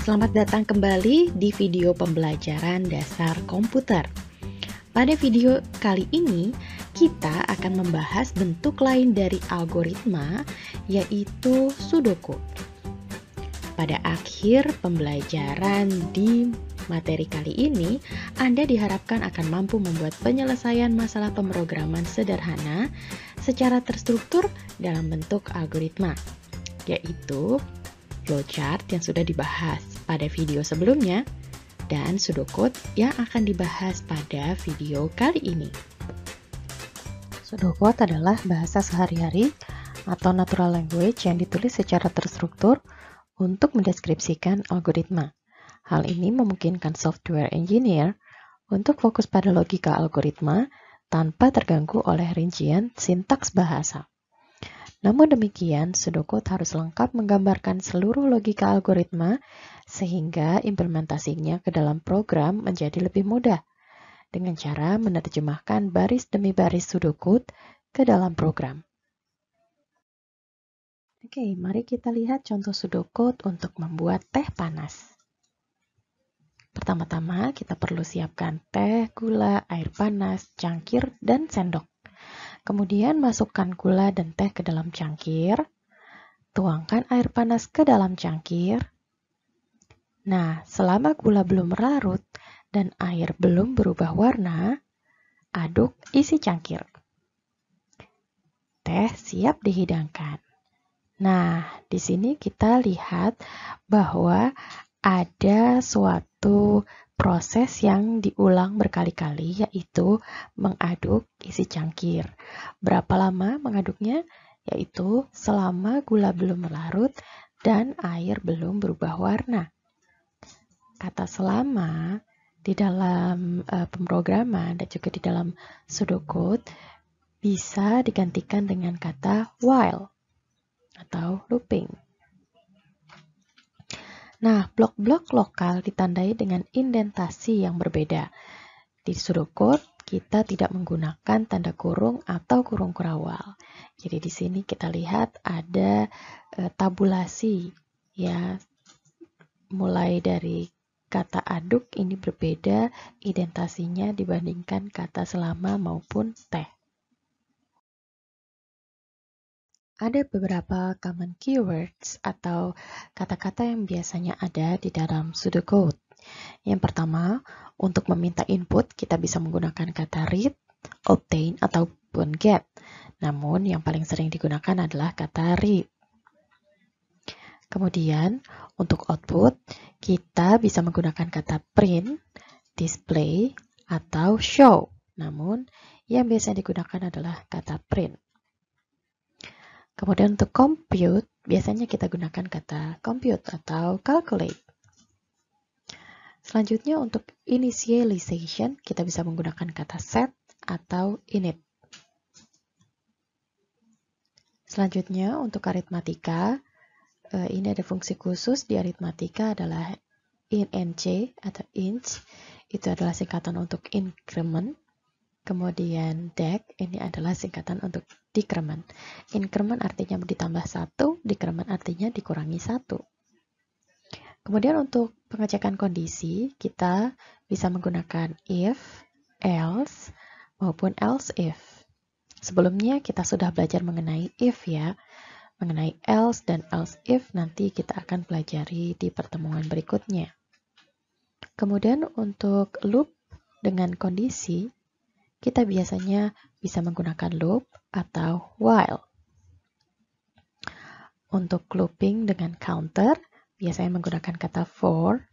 Selamat datang kembali di video pembelajaran dasar komputer. Pada video kali ini, kita akan membahas bentuk lain dari algoritma, yaitu Sudoku. Pada akhir pembelajaran di materi kali ini, Anda diharapkan akan mampu membuat penyelesaian masalah pemrograman sederhana secara terstruktur dalam bentuk algoritma, yaitu flowchart yang sudah dibahas pada video sebelumnya dan pseudocode yang akan dibahas pada video kali ini. Pseudocode adalah bahasa sehari-hari atau natural language yang ditulis secara terstruktur untuk mendeskripsikan algoritma. Hal ini memungkinkan software engineer untuk fokus pada logika algoritma tanpa terganggu oleh rincian sintaks bahasa. Namun demikian, pseudocode harus lengkap menggambarkan seluruh logika algoritma sehingga implementasinya ke dalam program menjadi lebih mudah dengan cara menerjemahkan baris demi baris pseudocode ke dalam program. Oke, mari kita lihat contoh pseudocode untuk membuat teh panas. Pertama-tama kita perlu siapkan teh, gula, air panas, cangkir, dan sendok. Kemudian masukkan gula dan teh ke dalam cangkir. Tuangkan air panas ke dalam cangkir. Nah, selama gula belum larut dan air belum berubah warna, aduk isi cangkir. Teh siap dihidangkan. Nah, di sini kita lihat bahwa ada suatu proses yang diulang berkali-kali, yaitu mengaduk isi cangkir. Berapa lama mengaduknya? Yaitu selama gula belum larut dan air belum berubah warna. Kata selama di dalam pemrograman dan juga di dalam pseudocode bisa digantikan dengan kata while atau looping. Nah, blok-blok lokal ditandai dengan indentasi yang berbeda. Di pseudocode, kita tidak menggunakan tanda kurung atau kurung kurawal. Jadi di sini kita lihat ada tabulasi, ya. Mulai dari kata aduk ini berbeda indentasinya dibandingkan kata selama maupun teh. Ada beberapa common keywords atau kata-kata yang biasanya ada di dalam pseudocode. Yang pertama, untuk meminta input kita bisa menggunakan kata read, obtain, ataupun get. Namun yang paling sering digunakan adalah kata read. Kemudian, untuk output kita bisa menggunakan kata print, display, atau show. Namun yang biasa digunakan adalah kata print. Kemudian untuk compute, biasanya kita gunakan kata compute atau calculate. Selanjutnya untuk initialization, kita bisa menggunakan kata set atau init. Selanjutnya untuk aritmatika, ini ada fungsi khusus di aritmatika adalah int atau int, itu adalah singkatan untuk increment. Kemudian dec, ini adalah singkatan untuk decrement. Increment artinya ditambah 1, decrement artinya dikurangi 1. Kemudian untuk pengecekan kondisi, kita bisa menggunakan if, else, maupun else if. Sebelumnya kita sudah belajar mengenai if ya. Mengenai else dan else if nanti kita akan pelajari di pertemuan berikutnya. Kemudian untuk loop dengan kondisi, kita biasanya bisa menggunakan loop atau while. Untuk looping dengan counter, biasanya menggunakan kata for.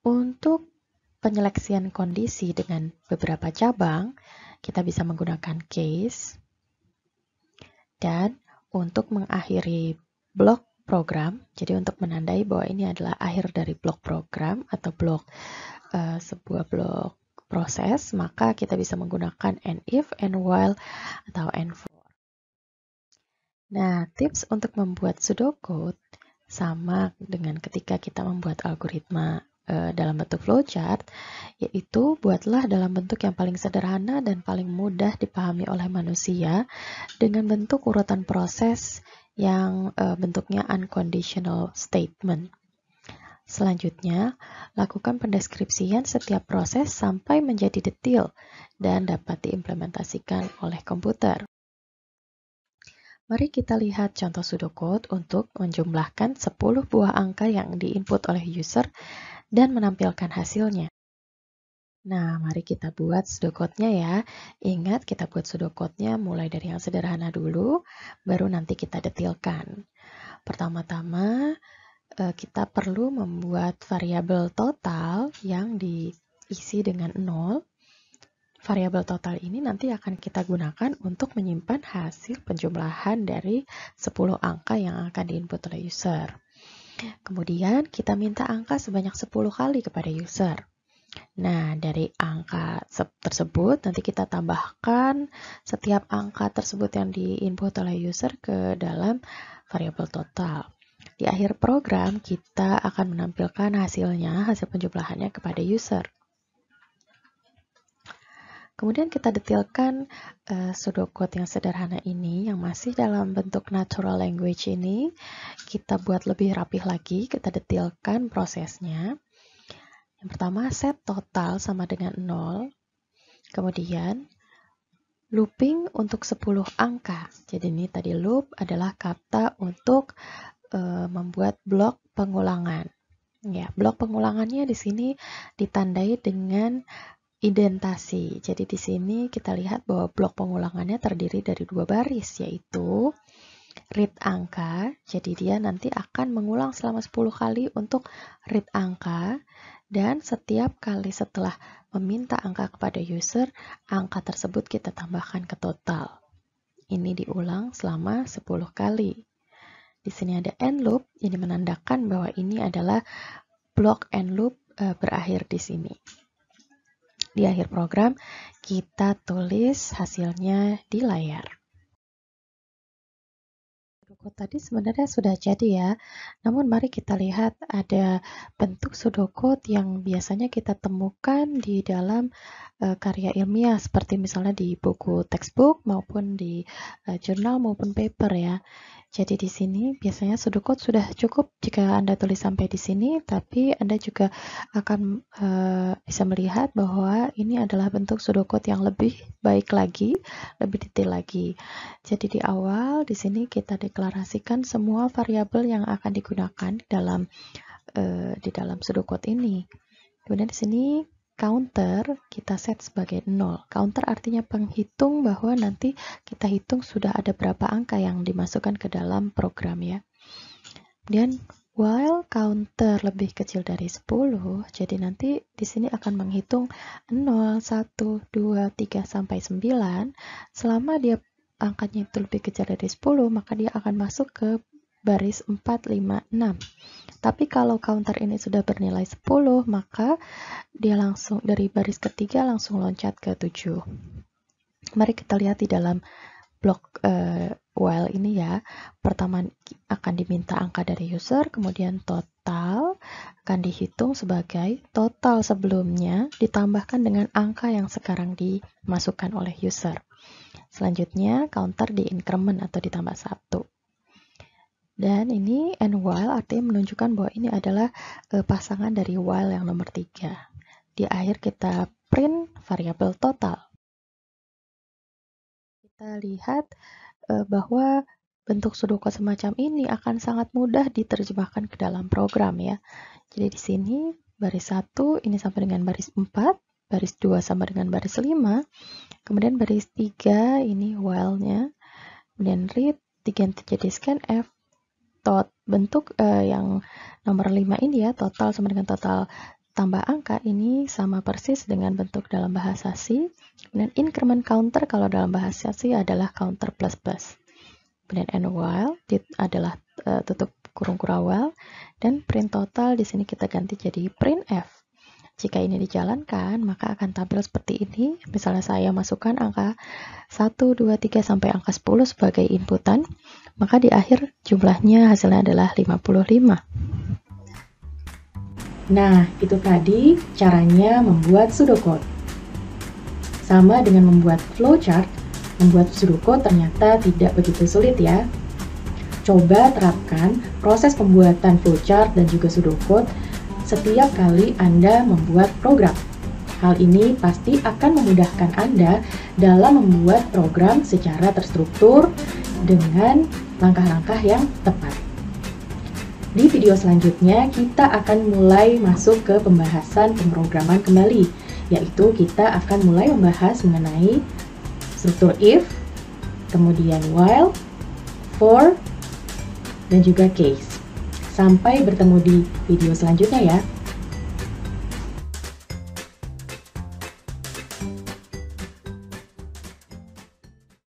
Untuk penyeleksian kondisi dengan beberapa cabang, kita bisa menggunakan case. Dan untuk mengakhiri blok program, jadi untuk menandai bahwa ini adalah akhir dari blok program atau sebuah blok proses, maka kita bisa menggunakan and if, and while, atau and for. Nah, tips untuk membuat pseudocode sama dengan ketika kita membuat algoritma dalam bentuk flowchart, yaitu buatlah dalam bentuk yang paling sederhana dan paling mudah dipahami oleh manusia dengan bentuk urutan proses yang bentuknya unconditional statement. Selanjutnya, lakukan pendeskripsian setiap proses sampai menjadi detail dan dapat diimplementasikan oleh komputer. Mari kita lihat contoh pseudocode untuk menjumlahkan 10 buah angka yang diinput oleh user dan menampilkan hasilnya. Nah, mari kita buat pseudocode-nya ya. Ingat, kita buat pseudocode-nya mulai dari yang sederhana dulu, baru nanti kita detailkan. Pertama-tama, kita perlu membuat variabel total yang diisi dengan 0. Variabel total ini nanti akan kita gunakan untuk menyimpan hasil penjumlahan dari 10 angka yang akan diinput oleh user. Kemudian kita minta angka sebanyak 10 kali kepada user. Nah, dari angka tersebut nanti kita tambahkan setiap angka tersebut yang diinput oleh user ke dalam variabel total. Di akhir program, kita akan menampilkan hasilnya, hasil penjumlahannya kepada user. Kemudian kita detailkan pseudocode yang sederhana ini, yang masih dalam bentuk natural language ini. Kita buat lebih rapih lagi, kita detailkan prosesnya. Yang pertama, set total sama dengan 0. Kemudian, looping untuk 10 angka. Jadi ini tadi loop adalah kata untuk membuat blok pengulangan. Ya, blok pengulangannya di sini ditandai dengan indentasi. Jadi di sini kita lihat bahwa blok pengulangannya terdiri dari 2 baris, yaitu read angka. Jadi dia nanti akan mengulang selama 10 kali untuk read angka. Dan setiap kali setelah meminta angka kepada user, angka tersebut kita tambahkan ke total. Ini diulang selama 10 kali. Di sini ada end loop, ini menandakan bahwa ini adalah blok end loop berakhir di sini. Di akhir program, kita tulis hasilnya di layar. Pseudocode tadi sebenarnya sudah jadi ya, namun mari kita lihat ada bentuk pseudocode yang biasanya kita temukan di dalam karya ilmiah, seperti misalnya di buku textbook maupun di jurnal maupun paper ya. Jadi di sini biasanya pseudocode sudah cukup jika Anda tulis sampai di sini, tapi Anda juga akan bisa melihat bahwa ini adalah bentuk pseudocode yang lebih baik lagi, lebih detail lagi. Jadi di awal di sini kita deklarasikan semua variabel yang akan digunakan di dalam pseudocode ini. Kemudian di sini counter kita set sebagai 0. Counter artinya penghitung bahwa nanti kita hitung sudah ada berapa angka yang dimasukkan ke dalam program ya. Kemudian while counter lebih kecil dari 10, jadi nanti di sini akan menghitung 0, 1, 2, 3 sampai 9. Selama dia angkanya itu lebih kecil dari 10, maka dia akan masuk ke baris 4, 5, 6. Tapi kalau counter ini sudah bernilai 10, maka dia langsung dari baris ketiga langsung loncat ke 7. Mari kita lihat di dalam blok while ini ya. Pertama akan diminta angka dari user, kemudian total akan dihitung sebagai total sebelumnya ditambahkan dengan angka yang sekarang dimasukkan oleh user. Selanjutnya counter di increment atau ditambah 1. Dan ini and while artinya menunjukkan bahwa ini adalah pasangan dari while yang nomor 3. Di akhir kita print variabel total. Kita lihat bahwa bentuk pseudocode semacam ini akan sangat mudah diterjemahkan ke dalam program ya. Jadi di sini baris 1 ini sampai dengan baris 4, baris 2 sama dengan baris 5, kemudian baris 3 ini while-nya, kemudian read diganti jadi scanf. Bentuk yang nomor 5 ini ya, total sama dengan total tambah angka, ini sama persis dengan bentuk dalam bahasa C. Kemudian increment counter kalau dalam bahasa C adalah counter plus plus. Kemudian and while adalah tutup kurung while, dan print total di sini kita ganti jadi printf. Jika ini dijalankan, maka akan tampil seperti ini. Misalnya saya masukkan angka 1, 2, 3 sampai angka 10 sebagai inputan, maka di akhir jumlahnya hasilnya adalah 55. Nah, itu tadi caranya membuat pseudocode. Sama dengan membuat flowchart, membuat pseudocode ternyata tidak begitu sulit ya. Coba terapkan proses pembuatan flowchart dan juga pseudocode setiap kali Anda membuat program. Hal ini pasti akan memudahkan Anda dalam membuat program secara terstruktur dengan langkah-langkah yang tepat. Di video selanjutnya, kita akan mulai masuk ke pembahasan pemrograman kembali, yaitu kita akan mulai membahas mengenai struktur if, kemudian while, for, dan juga case. Sampai bertemu di video selanjutnya ya.